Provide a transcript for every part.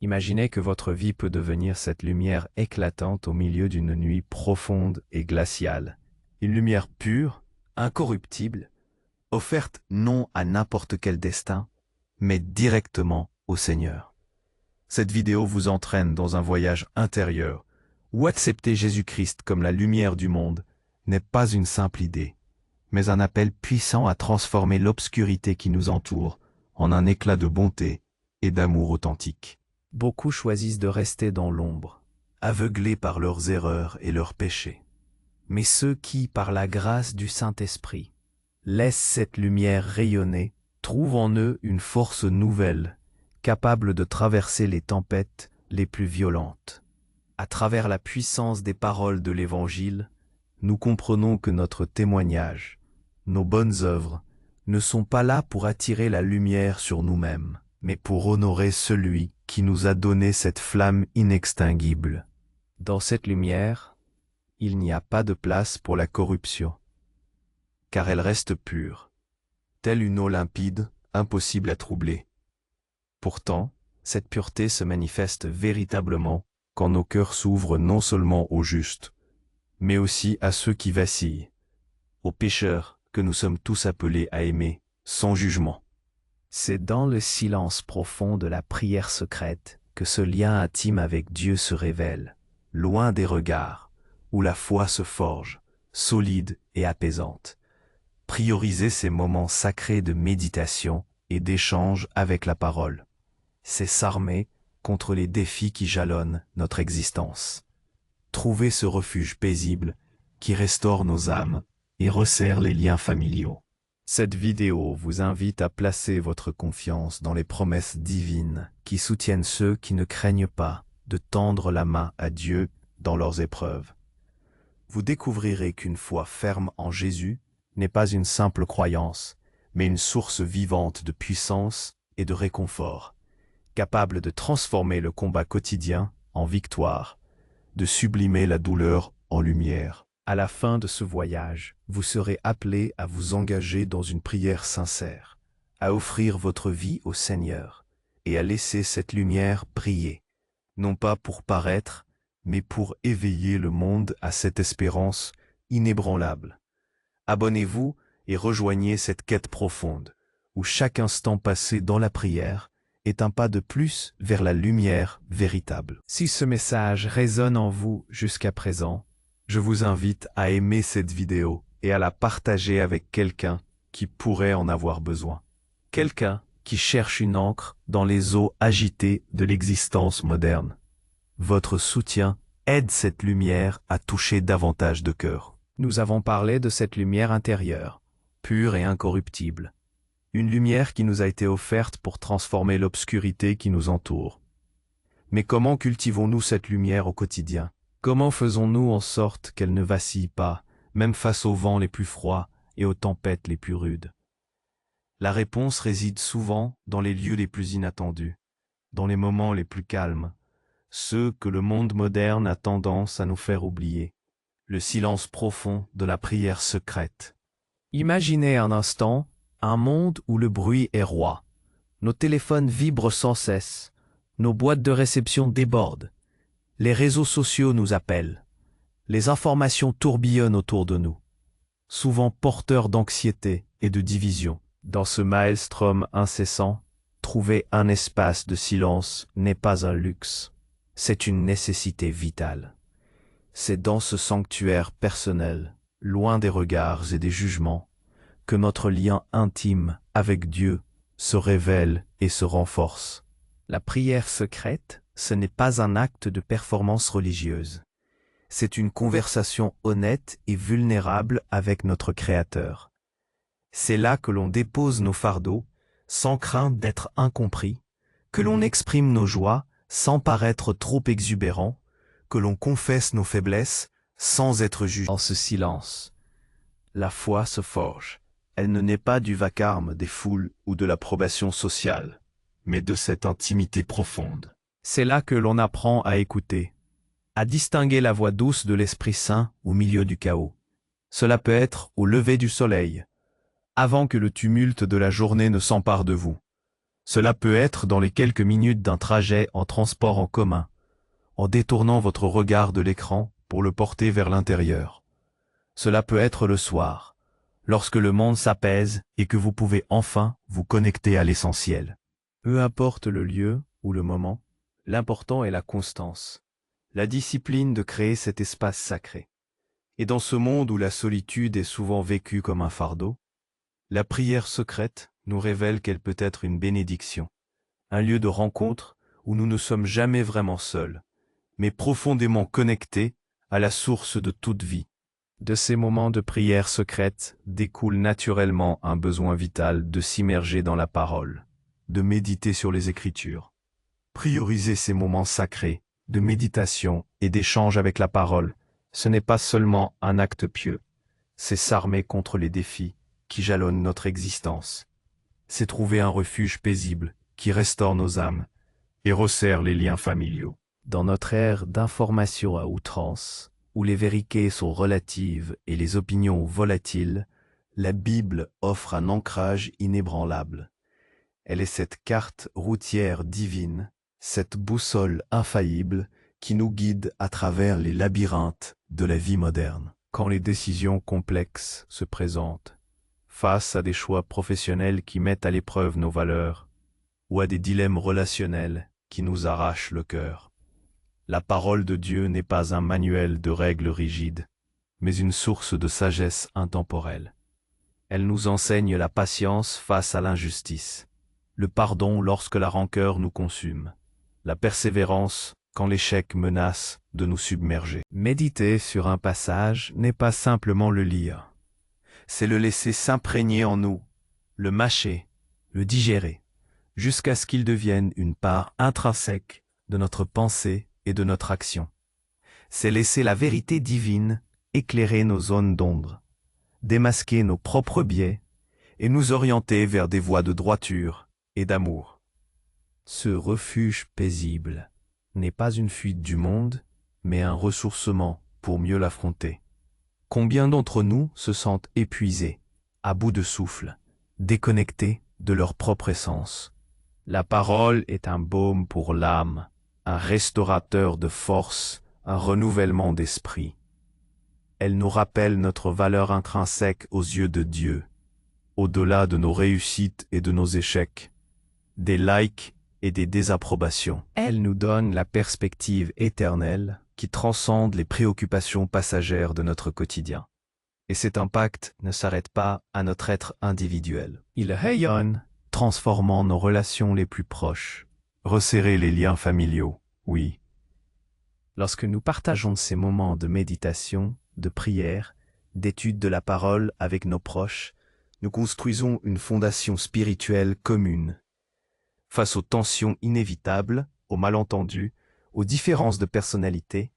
Imaginez que votre vie peut devenir cette lumière éclatante au milieu d'une nuit profonde et glaciale. Une lumière pure, incorruptible, offerte non à n'importe quel destin, mais directement au Seigneur. Cette vidéo vous entraîne dans un voyage intérieur, où accepter Jésus-Christ comme la lumière du monde n'est pas une simple idée, mais un appel puissant à transformer l'obscurité qui nous entoure en un éclat de bonté et d'amour authentique. Beaucoup choisissent de rester dans l'ombre, aveuglés par leurs erreurs et leurs péchés. Mais ceux qui, par la grâce du Saint-Esprit, laissent cette lumière rayonner, trouvent en eux une force nouvelle, capable de traverser les tempêtes les plus violentes. À travers la puissance des paroles de l'Évangile, nous comprenons que notre témoignage, nos bonnes œuvres, ne sont pas là pour attirer la lumière sur nous-mêmes, mais pour honorer celui qui nous a donné cette flamme inextinguible. Dans cette lumière, il n'y a pas de place pour la corruption, car elle reste pure, telle une eau limpide, impossible à troubler. Pourtant, cette pureté se manifeste véritablement quand nos cœurs s'ouvrent non seulement aux justes, mais aussi à ceux qui vacillent, aux pécheurs que nous sommes tous appelés à aimer, sans jugement. C'est dans le silence profond de la prière secrète que ce lien intime avec Dieu se révèle, loin des regards, où la foi se forge, solide et apaisante. Prioriser ces moments sacrés de méditation et d'échange avec la parole, c'est s'armer contre les défis qui jalonnent notre existence. Trouver ce refuge paisible qui restaure nos âmes et resserre les liens familiaux. Cette vidéo vous invite à placer votre confiance dans les promesses divines qui soutiennent ceux qui ne craignent pas de tendre la main à Dieu dans leurs épreuves. Vous découvrirez qu'une foi ferme en Jésus n'est pas une simple croyance, mais une source vivante de puissance et de réconfort, capable de transformer le combat quotidien en victoire, de sublimer la douleur en lumière. À la fin de ce voyage, vous serez appelé à vous engager dans une prière sincère, à offrir votre vie au Seigneur et à laisser cette lumière briller, non pas pour paraître, mais pour éveiller le monde à cette espérance inébranlable. Abonnez-vous et rejoignez cette quête profonde, où chaque instant passé dans la prière est un pas de plus vers la lumière véritable. Si ce message résonne en vous jusqu'à présent, je vous invite à aimer cette vidéo et à la partager avec quelqu'un qui pourrait en avoir besoin. Quelqu'un qui cherche une ancre dans les eaux agitées de l'existence moderne. Votre soutien aide cette lumière à toucher davantage de cœurs. Nous avons parlé de cette lumière intérieure, pure et incorruptible. Une lumière qui nous a été offerte pour transformer l'obscurité qui nous entoure. Mais comment cultivons-nous cette lumière au quotidien? Comment faisons-nous en sorte qu'elle ne vacille pas, même face aux vents les plus froids et aux tempêtes les plus rudes? La réponse réside souvent dans les lieux les plus inattendus, dans les moments les plus calmes, ceux que le monde moderne a tendance à nous faire oublier. Le silence profond de la prière secrète. Imaginez un instant un monde où le bruit est roi. Nos téléphones vibrent sans cesse, nos boîtes de réception débordent. Les réseaux sociaux nous appellent. Les informations tourbillonnent autour de nous, souvent porteurs d'anxiété et de division. Dans ce maelstrom incessant, trouver un espace de silence n'est pas un luxe, c'est une nécessité vitale. C'est dans ce sanctuaire personnel, loin des regards et des jugements, que notre lien intime avec Dieu se révèle et se renforce. La prière secrète, ce n'est pas un acte de performance religieuse. C'est une conversation honnête et vulnérable avec notre Créateur. C'est là que l'on dépose nos fardeaux, sans crainte d'être incompris, que l'on exprime nos joies, sans paraître trop exubérant, que l'on confesse nos faiblesses, sans être jugé. Dans ce silence, la foi se forge. Elle ne naît pas du vacarme des foules ou de l'approbation sociale, mais de cette intimité profonde. C'est là que l'on apprend à écouter, à distinguer la voix douce de l'Esprit Saint au milieu du chaos. Cela peut être au lever du soleil, avant que le tumulte de la journée ne s'empare de vous. Cela peut être dans les quelques minutes d'un trajet en transport en commun, en détournant votre regard de l'écran pour le porter vers l'intérieur. Cela peut être le soir, lorsque le monde s'apaise et que vous pouvez enfin vous connecter à l'essentiel. Peu importe le lieu ou le moment, l'important est la constance, la discipline de créer cet espace sacré. Et dans ce monde où la solitude est souvent vécue comme un fardeau, la prière secrète nous révèle qu'elle peut être une bénédiction, un lieu de rencontre où nous ne sommes jamais vraiment seuls, mais profondément connectés à la source de toute vie. De ces moments de prière secrète découle naturellement un besoin vital de s'immerger dans la parole, de méditer sur les Écritures. Prioriser ces moments sacrés, de méditation et d'échange avec la parole, ce n'est pas seulement un acte pieux, c'est s'armer contre les défis qui jalonnent notre existence. C'est trouver un refuge paisible qui restaure nos âmes et resserre les liens familiaux. Dans notre ère d'information à outrance, où les vérités sont relatives et les opinions volatiles, la Bible offre un ancrage inébranlable. Elle est cette carte routière divine, cette boussole infaillible qui nous guide à travers les labyrinthes de la vie moderne. Quand les décisions complexes se présentent, face à des choix professionnels qui mettent à l'épreuve nos valeurs, ou à des dilemmes relationnels qui nous arrachent le cœur, la parole de Dieu n'est pas un manuel de règles rigides, mais une source de sagesse intemporelle. Elle nous enseigne la patience face à l'injustice, le pardon lorsque la rancœur nous consume, la persévérance quand l'échec menace de nous submerger. Méditer sur un passage n'est pas simplement le lire, c'est le laisser s'imprégner en nous, le mâcher, le digérer, jusqu'à ce qu'il devienne une part intrinsèque de notre pensée et de notre action. C'est laisser la vérité divine éclairer nos zones d'ombre, démasquer nos propres biais et nous orienter vers des voies de droiture et d'amour. Ce refuge paisible n'est pas une fuite du monde, mais un ressourcement pour mieux l'affronter. Combien d'entre nous se sentent épuisés, à bout de souffle, déconnectés de leur propre essence? La parole est un baume pour l'âme, un restaurateur de force, un renouvellement d'esprit. Elle nous rappelle notre valeur intrinsèque aux yeux de Dieu, au-delà de nos réussites et de nos échecs, des likes et des désapprobations. Elle nous donne la perspective éternelle qui transcende les préoccupations passagères de notre quotidien. Et cet impact ne s'arrête pas à notre être individuel. Il rayonne, transformant nos relations les plus proches, resserrer les liens familiaux, oui. Lorsque nous partageons ces moments de méditation, de prière, d'étude de la parole avec nos proches, nous construisons une fondation spirituelle commune. Face aux tensions inévitables, aux malentendus, aux différences de personnalité,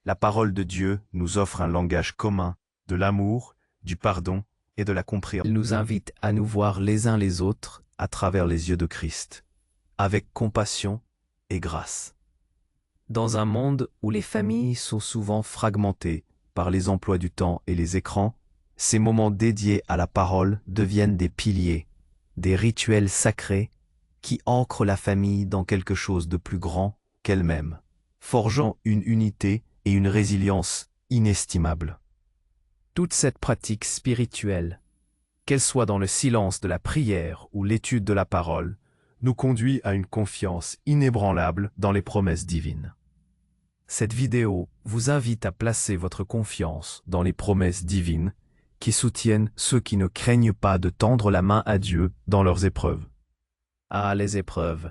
la parole de Dieu nous offre un langage commun de l'amour, du pardon et de la compréhension. Elle nous invite à nous voir les uns les autres à travers les yeux de Christ, avec compassion et grâce. Dans un monde où les familles sont souvent fragmentées par les emplois du temps et les écrans, ces moments dédiés à la parole deviennent des piliers, des rituels sacrés qui ancrent la famille dans quelque chose de plus grand qu'elle-même, forgeant une unité et une résilience inestimables. Toute cette pratique spirituelle, qu'elle soit dans le silence de la prière ou l'étude de la parole, nous conduit à une confiance inébranlable dans les promesses divines. Cette vidéo vous invite à placer votre confiance dans les promesses divines qui soutiennent ceux qui ne craignent pas de tendre la main à Dieu dans leurs épreuves. Ah, les épreuves!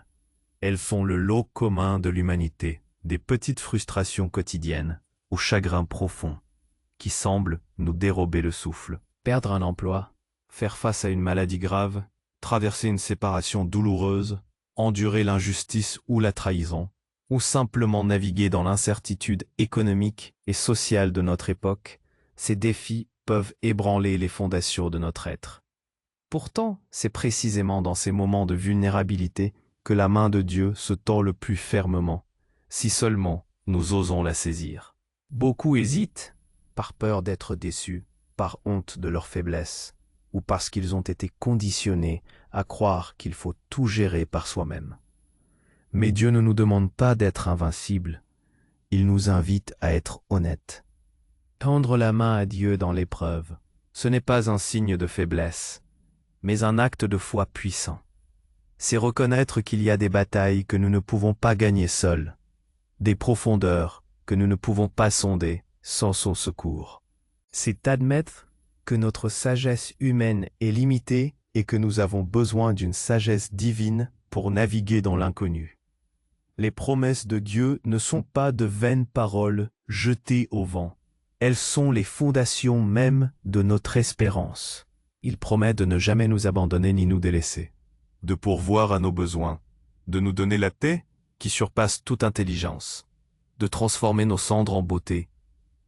Elles font le lot commun de l'humanité, des petites frustrations quotidiennes aux chagrins profonds qui semblent nous dérober le souffle. Perdre un emploi, faire face à une maladie grave, traverser une séparation douloureuse, endurer l'injustice ou la trahison, ou simplement naviguer dans l'incertitude économique et sociale de notre époque, ces défis peuvent ébranler les fondations de notre être. Pourtant, c'est précisément dans ces moments de vulnérabilité que la main de Dieu se tend le plus fermement, si seulement nous osons la saisir. Beaucoup hésitent, par peur d'être déçus, par honte de leur faiblesse, ou parce qu'ils ont été conditionnés à croire qu'il faut tout gérer par soi-même. Mais Dieu ne nous demande pas d'être invincibles, il nous invite à être honnêtes. Tendre la main à Dieu dans l'épreuve, ce n'est pas un signe de faiblesse, mais un acte de foi puissant. C'est reconnaître qu'il y a des batailles que nous ne pouvons pas gagner seuls, des profondeurs que nous ne pouvons pas sonder sans son secours. C'est admettre que notre sagesse humaine est limitée et que nous avons besoin d'une sagesse divine pour naviguer dans l'inconnu. Les promesses de Dieu ne sont pas de vaines paroles jetées au vent. Elles sont les fondations même de notre espérance. Il promet de ne jamais nous abandonner ni nous délaisser, de pourvoir à nos besoins, de nous donner la paix qui surpasse toute intelligence, de transformer nos cendres en beauté,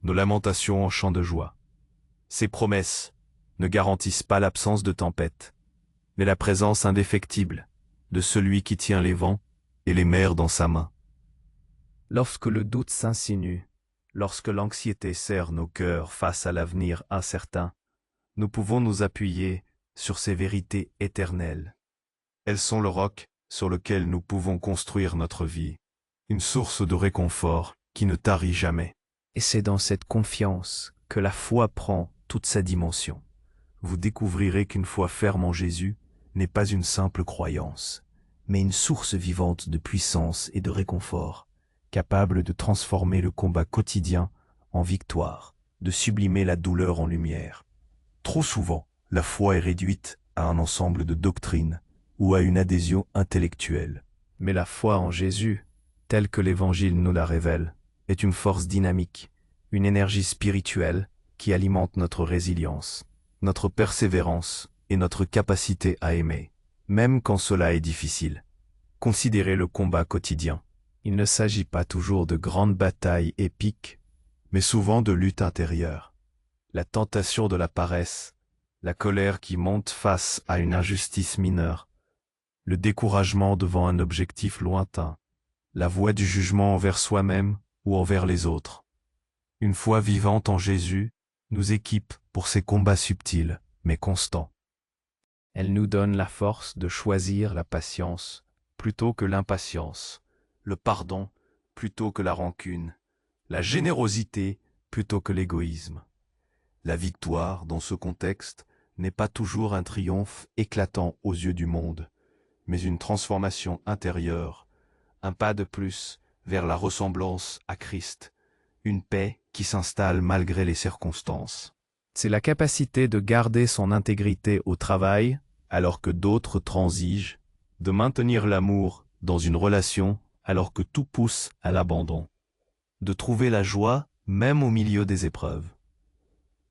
nos lamentations en chants de joie. Ces promesses ne garantissent pas l'absence de tempête, mais la présence indéfectible de celui qui tient les vents et les mers dans sa main. Lorsque le doute s'insinue, lorsque l'anxiété serre nos cœurs face à l'avenir incertain, nous pouvons nous appuyer sur ces vérités éternelles. Elles sont le roc sur lequel nous pouvons construire notre vie, une source de réconfort qui ne tarit jamais. Et c'est dans cette confiance que la foi prend toute sa dimension. Vous découvrirez qu'une foi ferme en Jésus n'est pas une simple croyance, mais une source vivante de puissance et de réconfort, capable de transformer le combat quotidien en victoire, de sublimer la douleur en lumière. Trop souvent, la foi est réduite à un ensemble de doctrines ou à une adhésion intellectuelle. Mais la foi en Jésus, telle que l'Évangile nous la révèle, est une force dynamique, une énergie spirituelle qui alimente notre résilience, notre persévérance et notre capacité à aimer, même quand cela est difficile. Considérez le combat quotidien. Il ne s'agit pas toujours de grandes batailles épiques, mais souvent de luttes intérieures. La tentation de la paresse, la colère qui monte face à une injustice mineure, le découragement devant un objectif lointain, la voix du jugement envers soi-même ou envers les autres. Une foi vivante en Jésus nous équipe pour ces combats subtils, mais constants. Elle nous donne la force de choisir la patience plutôt que l'impatience, le pardon plutôt que la rancune, la générosité plutôt que l'égoïsme. La victoire, dans ce contexte, n'est pas toujours un triomphe éclatant aux yeux du monde, mais une transformation intérieure, un pas de plus vers la ressemblance à Christ, une paix qui s'installe malgré les circonstances. C'est la capacité de garder son intégrité au travail alors que d'autres transigent, de maintenir l'amour dans une relation alors que tout pousse à l'abandon, de trouver la joie même au milieu des épreuves.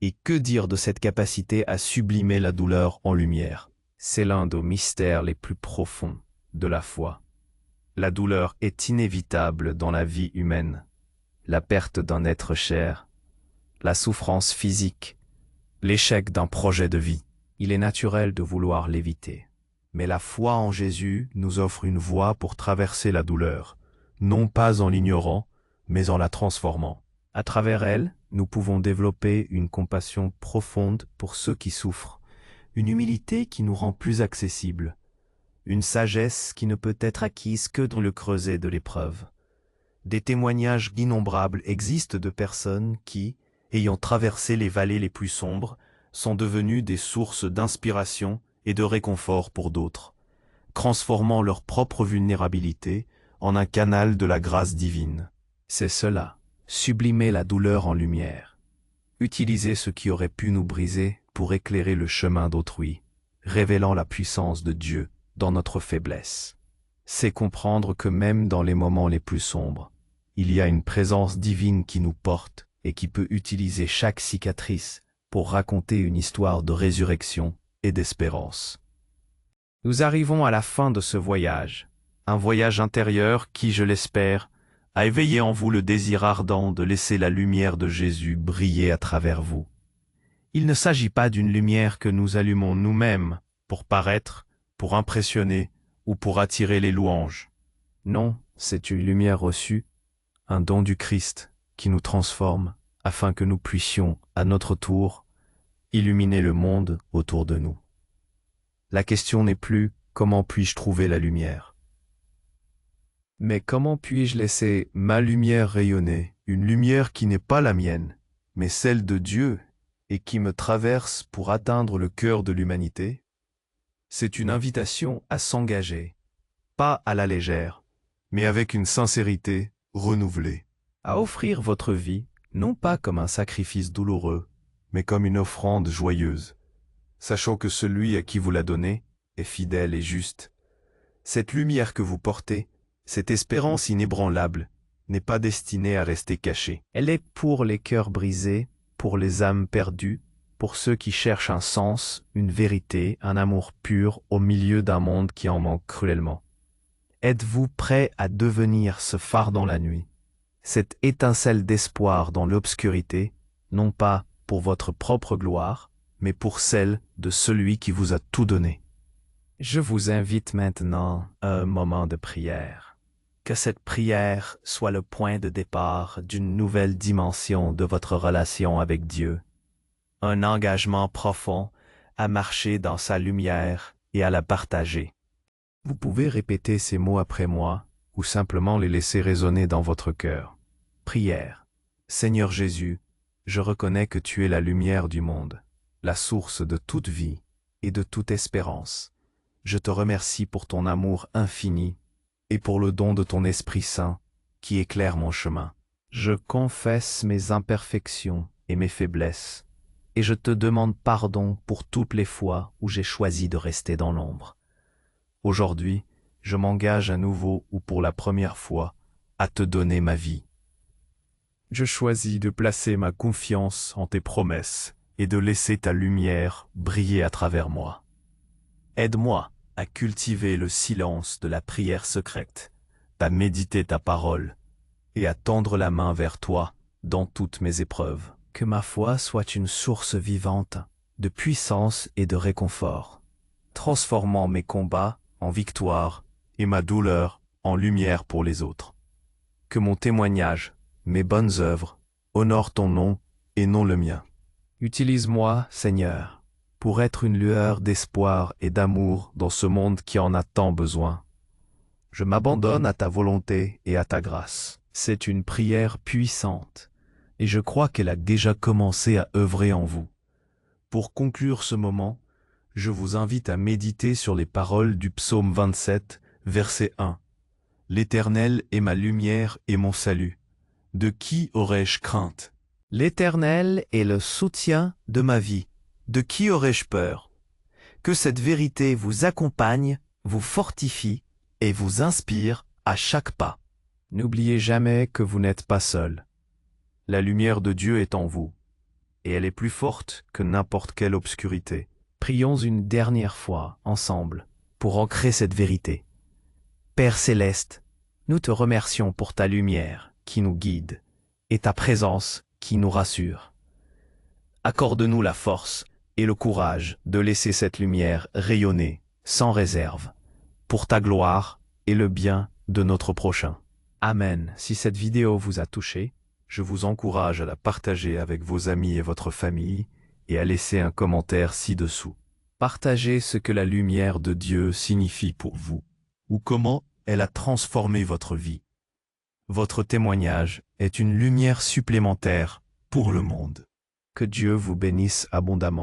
Et que dire de cette capacité à sublimer la douleur en lumière? C'est l'un des mystères les plus profonds de la foi. La douleur est inévitable dans la vie humaine. La perte d'un être cher, la souffrance physique, l'échec d'un projet de vie. Il est naturel de vouloir l'éviter. Mais la foi en Jésus nous offre une voie pour traverser la douleur, non pas en l'ignorant, mais en la transformant. À travers elle, nous pouvons développer une compassion profonde pour ceux qui souffrent, une humilité qui nous rend plus accessibles, une sagesse qui ne peut être acquise que dans le creuset de l'épreuve. Des témoignages innombrables existent de personnes qui, ayant traversé les vallées les plus sombres, sont devenues des sources d'inspiration et de réconfort pour d'autres, transformant leur propre vulnérabilité en un canal de la grâce divine. C'est cela, sublimer la douleur en lumière. Utiliser ce qui aurait pu nous briser pour éclairer le chemin d'autrui, révélant la puissance de Dieu dans notre faiblesse. C'est comprendre que même dans les moments les plus sombres, il y a une présence divine qui nous porte et qui peut utiliser chaque cicatrice pour raconter une histoire de résurrection et d'espérance. Nous arrivons à la fin de ce voyage, un voyage intérieur qui, je l'espère, a éveillé en vous le désir ardent de laisser la lumière de Jésus briller à travers vous. Il ne s'agit pas d'une lumière que nous allumons nous-mêmes pour paraître, pour impressionner ou pour attirer les louanges. Non, c'est une lumière reçue, un don du Christ qui nous transforme afin que nous puissions, à notre tour, illuminer le monde autour de nous. La question n'est plus « Comment puis-je trouver la lumière ?» mais comment puis-je laisser ma lumière rayonner, une lumière qui n'est pas la mienne, mais celle de Dieu et qui me traverse pour atteindre le cœur de l'humanité? C'est une invitation à s'engager, pas à la légère, mais avec une sincérité renouvelée, à offrir votre vie, non pas comme un sacrifice douloureux, mais comme une offrande joyeuse, sachant que celui à qui vous la donnez est fidèle et juste. Cette lumière que vous portez, cette espérance inébranlable, n'est pas destinée à rester cachée. Elle est pour les cœurs brisés, pour les âmes perdues, pour ceux qui cherchent un sens, une vérité, un amour pur au milieu d'un monde qui en manque cruellement. Êtes-vous prêt à devenir ce phare dans la nuit, cette étincelle d'espoir dans l'obscurité, non pas pour votre propre gloire, mais pour celle de celui qui vous a tout donné? Je vous invite maintenant à un moment de prière. Que cette prière soit le point de départ d'une nouvelle dimension de votre relation avec Dieu. Un engagement profond à marcher dans sa lumière et à la partager. Vous pouvez répéter ces mots après moi ou simplement les laisser résonner dans votre cœur. Prière. Seigneur Jésus, je reconnais que tu es la lumière du monde, la source de toute vie et de toute espérance. Je te remercie pour ton amour infini et pour le don de ton Esprit Saint qui éclaire mon chemin. Je confesse mes imperfections et mes faiblesses, et je te demande pardon pour toutes les fois où j'ai choisi de rester dans l'ombre. Aujourd'hui, je m'engage à nouveau ou pour la première fois à te donner ma vie. Je choisis de placer ma confiance en tes promesses et de laisser ta lumière briller à travers moi. Aide-moi à cultiver le silence de la prière secrète, à méditer ta parole et à tendre la main vers toi dans toutes mes épreuves. Que ma foi soit une source vivante de puissance et de réconfort, transformant mes combats en victoire et ma douleur en lumière pour les autres. Que mon témoignage, mes bonnes œuvres, honorent ton nom et non le mien. Utilise-moi, Seigneur, pour être une lueur d'espoir et d'amour dans ce monde qui en a tant besoin. Je m'abandonne à ta volonté et à ta grâce. C'est une prière puissante, et je crois qu'elle a déjà commencé à œuvrer en vous. Pour conclure ce moment, je vous invite à méditer sur les paroles du psaume 27, verset 1. « L'Éternel est ma lumière et mon salut. De qui aurais-je crainte? L'Éternel est le soutien de ma vie. De qui aurais-je peur? » Que cette vérité vous accompagne, vous fortifie et vous inspire à chaque pas. N'oubliez jamais que vous n'êtes pas seul. La lumière de Dieu est en vous, et elle est plus forte que n'importe quelle obscurité. Prions une dernière fois, ensemble, pour ancrer cette vérité. Père Céleste, nous te remercions pour ta lumière qui nous guide, et ta présence qui nous rassure. Accorde-nous la force et le courage de laisser cette lumière rayonner sans réserve, pour ta gloire et le bien de notre prochain. Amen. Si cette vidéo vous a touché, je vous encourage à la partager avec vos amis et votre famille et à laisser un commentaire ci-dessous. Partagez ce que la lumière de Dieu signifie pour vous, ou comment elle a transformé votre vie. Votre témoignage est une lumière supplémentaire pour le monde. Que Dieu vous bénisse abondamment.